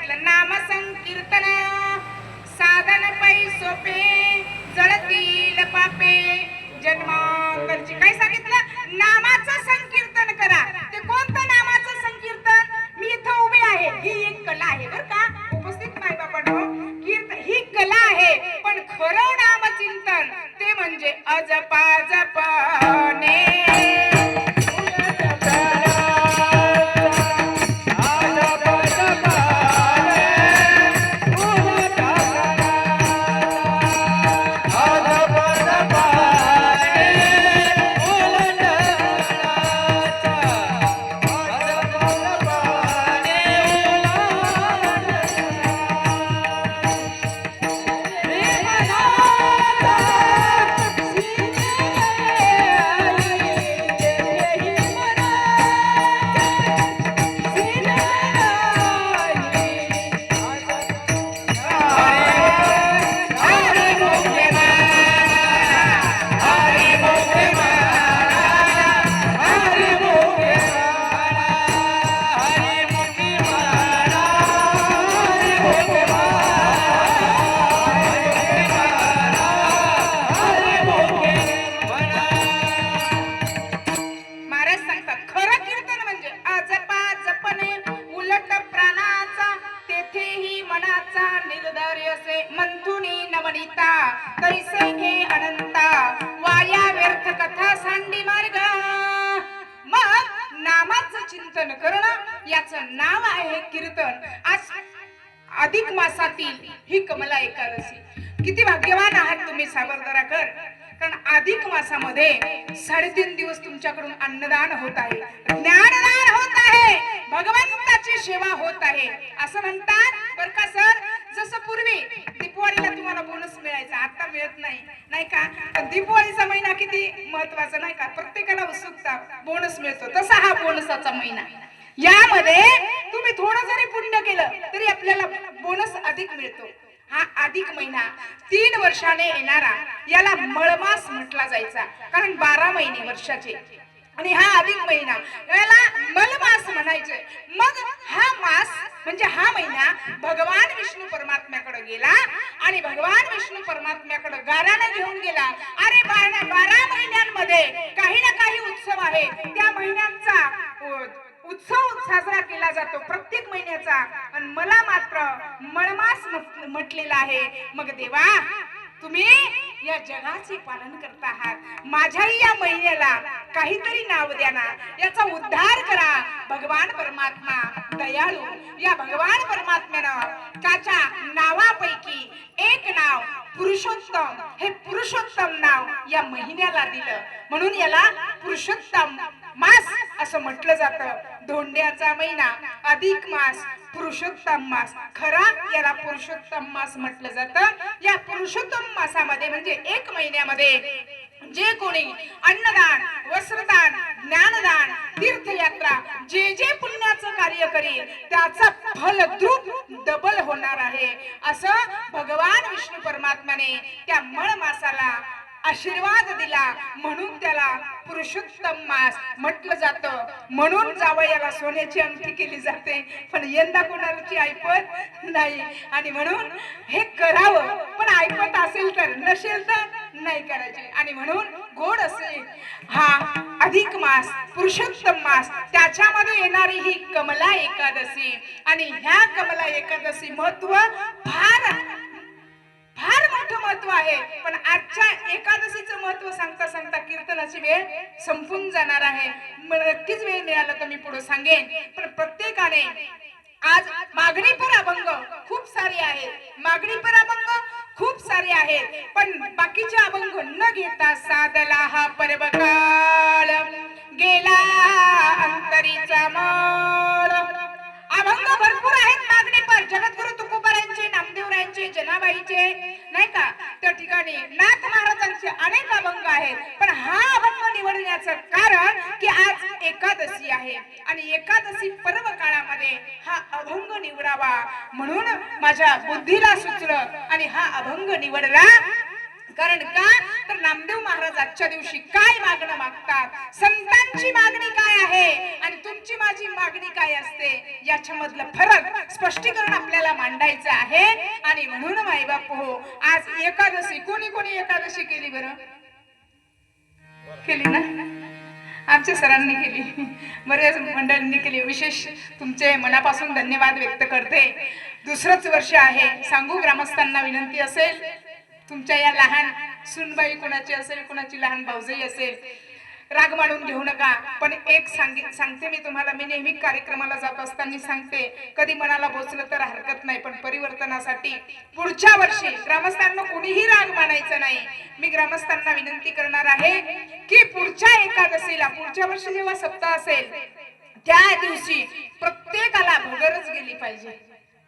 सांगितलं नाम संकीर्तन साधन पै सोपे जळतील पापे जन्मांतरची. काय सांगितलं? नामाचं संकीर्तन करा. ते कोणतं नामाचं संकीर्तन? मी इथं उभी आहे, ही एक कला आहे बरं का उपस्थित माय बाबांनो. कीर्तन ही कला आहे, पण खरं नामचिंतन ते म्हणजे अजपा जपणे. चिंतन करणं याचं नाव आहे कीर्तन. आज अधिक मासातील ही कमला एकादशी. किती भाग्यवान आहात तुम्ही साबरदराकर, कारण अधिक मासामध्ये 3.5 दिवस तुमच्याकडून अन्नदान होत आहे, ज्ञानदान होत आहे, भगवंताची सेवा होत आहे. असं म्हणतात बरं का सर, जसं पूर्वी दीपावलीला तुम्हाला बोनस मिळायचा, आता मिळत नाही, नाही का? दीपावलीचा महिना किती महत्वाचा नाही का? प्रत्येकाला उत्सुकता, बोनस मिळतो. तसा हा बोनसाचा महिना. यामध्ये तुम्ही थोडं जरी पुण्य केलं तरी आपल्याला बोनस अधिक मिळतो. हा अधिक महिना 3 वर्षाने येणारा, याला मळमास म्हटला जायचा, कारण 12 महिने वर्षाचे. आणि हा अधिक महिना याला मलमास म्हणायचे. मग हा मास म्हणजे हा महिना भगवान विष्णू परमात्म्याकडे गेला आणि भगवान विष्णू परमात्म्याकडे गाराने घेऊन गेला. अरे 12 महिन्यांमध्ये काही ना काही उत्सव आहे, त्या महिन्यांचा उत्सव साजरा केला जातो प्रत्येक महिन्याचा, आणि मला मात्र मळमास म्हटलेला आहे. मग देवा, तुम्ही या जगाचे पालन करता आहात, माझ्याही या महिन्याला काहीतरी नाव द्या ना, याचा उद्धार करा. भगवान परमात्मा दयाळू, या भगवान परमात्म्यानं त्याच्या नावापैकी एक नाव पुरुषोत्तम, हे पुरुषोत्तम नाव या महिन्याला दिलं, म्हणून याला पुरुषोत्तम मास असं म्हटलं जातं. धोंड्याचा महिना अधिक मास, पुरुषोत्तम मास, खरा याला पुरुषोत्तम मास म्हटलं जातं. या पुरुषोत्तम मासामध्ये म्हणजे 1 महिन्यामध्ये जे कोणी अन्नदान, वस्त्रदान, ज्ञानदान, तीर्थयात्रा, जे जे पुण्याचं कार्य करेल त्याचं फल डबल होणार आहे, असं भगवान विष्णू परमात्म्याने त्या मळ मासाला आशीर्वाद दिला, म्हणून त्याला पुरुषोत्तम मास म्हटलं जातं. म्हणून जावयाला सोन्याची अंगठी केली जाते, पण यंदा कोणाची ऐपत नाही, आणि म्हणून हे करावं, पण ऐपत असेल तर, नसेल तर नाही करायचे. आणि म्हणून गोड असे हा अधिक मास, पुरुषोत्तम मास, त्याच्यामध्ये येणारी ही कमला एकादशी. आणि ह्या कमला एकादशी महत्व फार फार मोठं महत्व आहे. पण आजच्या एकादशीचं महत्व सांगता सांगता कीर्तनाची वेळ संपून जाणार आहे. नक्कीच वेळ मिळाला तर मी पुढे सांगेन, पण प्रत्येकाने आज मागणी पर अभंग खूप सारे आहेत, मागणी पर अभंग खूप सारे आहेत, पण बाकीचे अभंग न घेता साधला हा पर्वकाळ, गेला अंतरीचा मळ. अभंग भरपूर आहेत मागणी पर, जगद्गुरु तुकोबारायांचे, नामदेवरायांचे, जनाबाईचे, नाही का? त्या ठिकाणी नाथ महाराजांचे अनेक अभंग आहेत, पण हा अभंग निवडण्याचं कारण की आज एकादशी आहे आणि एकादशी पर्व काळामध्ये हा अभंग निवडावा, म्हणून माझ्या बुद्धीला सुचलं आणि हा अभंग निवडला. कारण का तर नामदेव महाराज आजच्या दिवशी काय मागणं मागतात, संतांची मागणी काय आहे, आणि तुम्ही तुमची माझी मागणी काय असते याच्यामधलं फरक स्पष्टीकरण आपल्याला मांडायचं आहे. आणि म्हणून मायबाप हो, आज एकादशी कोणी कोणी एकादशी केली बरं? केली ना? आमच्या सरांनी केली, बऱ्याच मंडळींनी केली. विशेष तुमचे मनापासून धन्यवाद व्यक्त करते. दुसरंच वर्ष आहे. सांगू ग्रामस्थांना विनंती असेल, तुमच्या या लहान सुनबाई कुणाची असेल, कुणाची लहान भाऊजाई असेल, राग मानून घेऊ नका. पण एक सांगते मी तुम्हाला, मी नेहमी कार्यक्रमाला जात असताना सांगते, कधी मनाला बोचलं तर हरकत नाही, पण परिवर्तनासाठी पुढच्या वर्षी ग्रामस्थांना कोणीही राग मानायचं नाही. मी ग्रामस्थांना विनंती करणार आहे की पुढच्या एकादशीला, पुढच्या वर्षी जेव्हा सप्ताह असेल त्या दिवशी प्रत्येकाला भगरच गेली पाहिजे,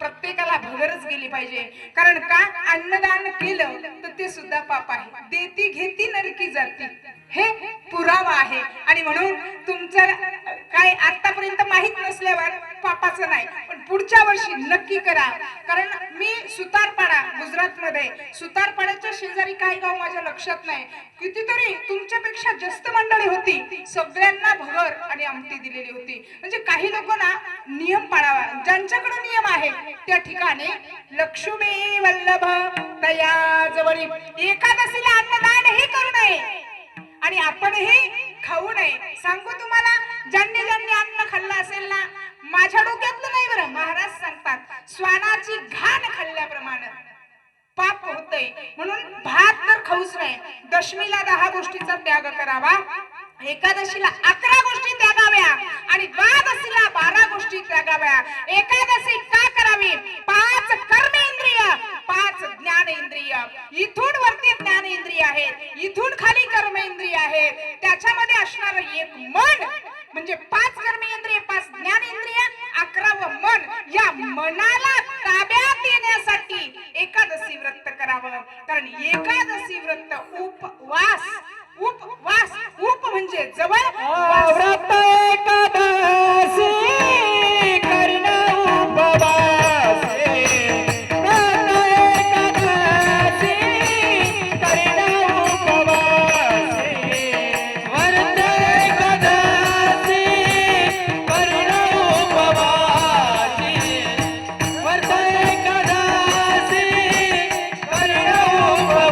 प्रत्येकाला भगरच गेली पाहिजे. कारण का? अन्नदान केलं तर ते सुद्धा पाप आहे. देती घेती नरकी जाती, हे पुरावा आहे. आणि म्हणून तुमचं काय आतापर्यंत माहित नसल्यावर पापाचं नाही, पण पुढच्या वर्षी नक्की करा. कारण मी सुतारपाडा, गुजरात मध्ये सुतारपाड्याच्या शेजारी काय गाव माझ्या लक्षात नाही, कितीतरी तुमच्यापेक्षा जास्त मंडळी होती, सगळ्यांना भगर आणि आमटी दिलेली होती. म्हणजे काही लोक ना नियम पाळावा, ज्यांच्याकडे नियम आहे त्या ठिकाणी लक्ष्मी वल्लभ तया जवळी एकादशीला अन्नदान हे करू नये आणि आपणही खाऊ नये. सांगू तुम्हाला, ज्यांनी ज्यांनी अन्न खाल्लं असेल ना, माझ्या डोक्यातलं नाही बरं, महाराज सांगतात श्वानाची घाण खाल्ल्याप्रमाणे पाप होतंय. म्हणून भात तर खाऊच नाही. दशमीला 10 गोष्टीचा त्याग करावा, एकादशीला 11 गोष्टी त्यागाव्या आणि द्वादशीला 12 गोष्टी त्यागाव्या. एकादशी का करावी? 5 कर्मेंद्रिय, 5 ज्ञानेंद्रिय, इथून वरती ज्ञानेंद्रिय आहेत, इथून खाली कर्मेंद्रिय आहेत. त्याच्यामध्ये असणारं एक मन म्हणजे 5 कर्मेंद्रिय, 5 ज्ञानेंद्रिय, 11वं मन. या मनाला ताब्यात येण्यासाठी एकादशी व्रत करावं. कारण एकादशी व्रत उपवास, उपवास, उप म्हणजे जवळ, व्रत एकादशी करणं उपवास, व्रत एकादशी करणं उपवास, व्रत एकादशी करणं उपवास, व्रत एकादशी करणं उपवास.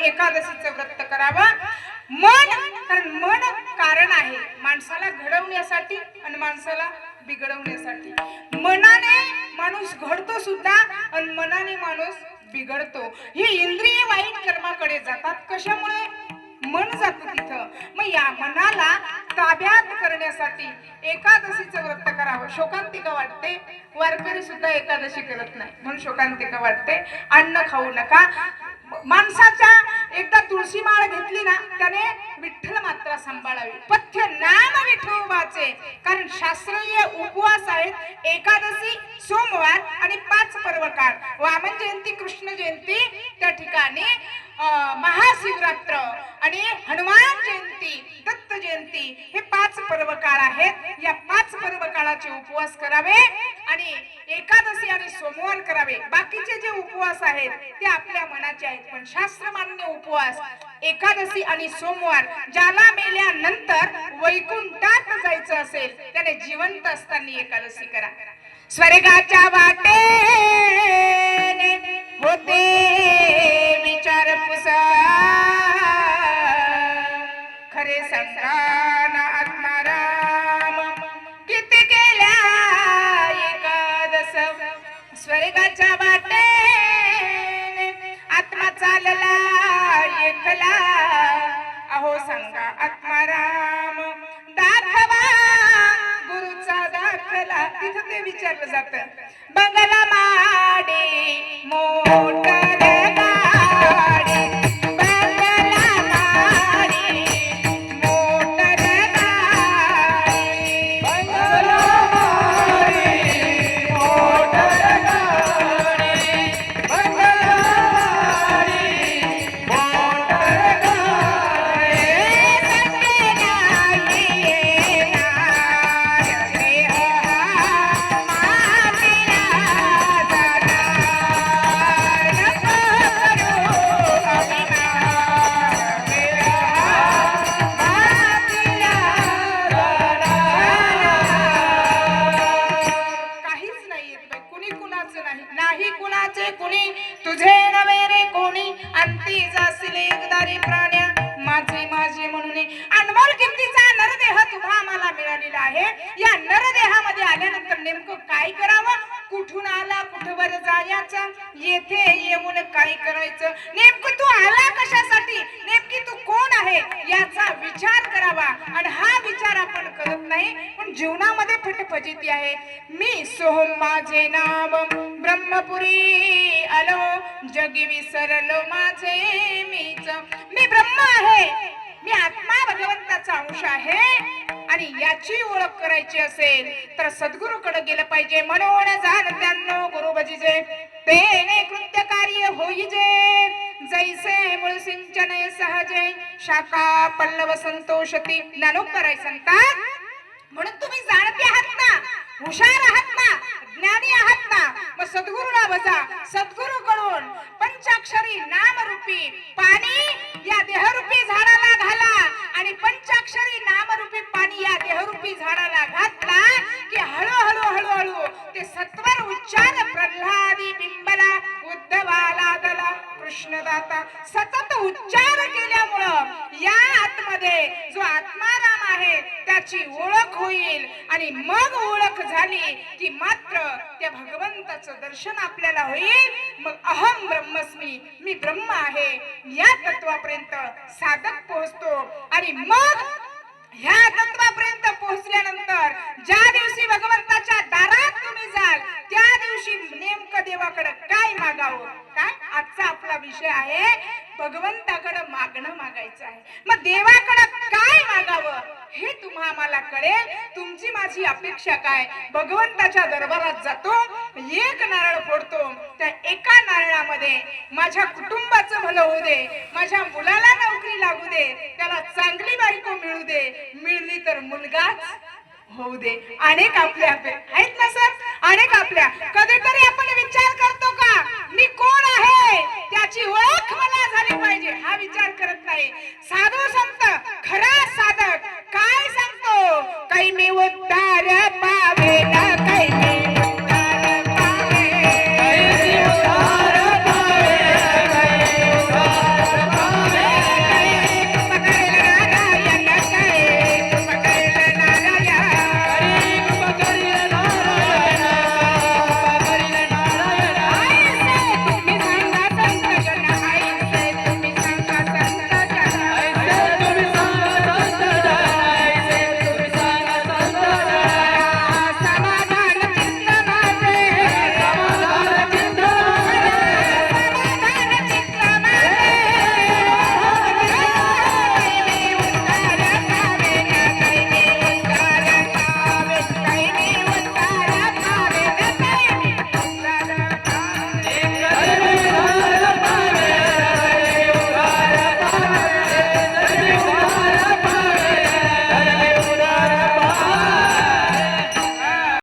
एकादशीचं व्रत करावं. मन, कारण मन कारण आहे माणसाला घडवण्यासाठी आणि माणसाला बिघडवण्यासाठी. मनाने माणूस घडतो सुद्धा आणि मनाने माणूस बिघडतो. ही इंद्रिय वाईट कर्माकडे जातात. कशामुळे? मन जातं तिथं. मग या मनाला ताब्यात करण्यासाठी एकादशीचं व्रत करावं. शोकांतिका वाटते, वारकरी सुद्धा एकादशी करत नाही म्हणून शोकांतिका वाटते. अन्न खाऊ नका. माणसाच्या एकदा तुळशी माळ घेतली ना, त्याने विठ्ठल मात्रा सांभाळावी. पथ्य नाम विठोबाचे. कारण शास्त्रीय उपवास आहेत एकादशी, सोमवार आणि 5 पर्वकाळ. वामन जयंती, कृष्ण जयंती, त्या ठिकाणी महाशिवरात्र आणि हनुमान जयंती, दत्त जयंती, हे 5 पर्वकाळ आहेत. या 5 पर्वकाळाचे उपवास करावे आणि एकादशी आणि सोमवार करावे. बाकीचे जे उपवास आहेत ते आपल्या मनाचे आहेत, पण शास्त्रमान्य उपवास एकादशी आणि सोमवार. ज्याला मेल्यानंतर वैकुंठात जायचं असेल त्याने जिवंत असताना एकादशी करा. स्वर्गाच्या वाटेने होते विचारपूस, खरे सांगा आत्माराम दाखवा गुरुचा दाखला तिथं ते विचारलं जातं बंगला माडे मोटर गाडी बंगला माडे मोटर गाडी बंगला माडी मोटर गाडी बंगला माडी मोटर काहीच नाही येत बाई, कुणी कुणाचं नाही नाही कुणाचे कुणी तुझे नवे रे कोणी अंती जासील एकदारी प्राण्या माझे माझे म्हणून अनमोल किमतीचा नरदेह तुझा आम्हाला मिळालेला आहे या नरदेहामध्ये आल्यानंतर नेमकं काय करावं कुठून आला कुठवर जायचं येथे येऊन काय करायचं नेमकं तू आला कशासाठी नेमकी तू कोण आहे याचा विचार करावा आणि हा विचार आपण करत नाही पण जीवनामध्ये फटफजिती आहे मी सोहम माझे नाव ब्रह्मपुरी आलो जगी विसरलो माझे मीच मी ब्रह्म आहे मी आत्मा भगवंताचा अंश आहे आणि याची ओळख करायची असेल तर सद्गुरूकडे गेलं पाहिजे म्हणून जाण त्यांनो गुरु भजिजे तेने कृत्य कार्य होईजे जैसे मूळ सिंचन सहजे शाखा पल्लव संतोषती ज्ञानोत्तर आहे संतात म्हणून तुम्ही जाणते आहात ना हुशार आहात ना ज्ञानी आहात ना मग सद्गुरूला बजा सद्गुरूकडून पंचाक्षरी नामरूपी पाणी या देहरूपी झाडाला घाला आणि पंचाक्षरी नामरूपी पाणी या देहरूपी झाडाला घातला की हळूहळू हळूहळू ते सत्वर उच्चार प्रल्हादी बिंबला उद्धवाला दला कृष्णदाता सतत उच्चार केल्यामुळं या आतमध्ये जो आत्माराम आहे त्याची ओळख होईल आणि मग ओळख झाली की मात्र त्या भगवंताचं दर्शन आपल्याला होईल मग अहम ब्रह्मस्मी मी ब्रह्म आहे या तत्वापर्यंत साधक पोहोचतो आणि मग ह्या तत्वापर्यंत पोहोचल्यानंतर ज्या दिवशी भगवंताच्या दारात तुम्ही जाल त्या दिवशी नेमकं देवाकडे काय मागावं काय आजचा आपला विषय आहे भगवंताकडे मागणं मागायचं आहे मग देवाकडे काय मागावं हे तुम्हा आम्हाला कळेल तुमची माझी अपेक्षा काय भगवंताच्या दरबारात जातो एक नारळ फोडतो त्या एका नारळामध्ये माझ्या कुटुंबाचं भलं होऊ दे माझ्या मुलाला नोकरी लागू दे त्याला चांगली बायको मिळू दे मिळली तर मुलगाच होऊ दे अनेक आपल्या आहेत ना सर अनेक आपल्या कधीतरी आपण विचार करतो का मी कोण आहे त्याची ओळख मला झाली पाहिजे हा विचार करत नाही साधू संत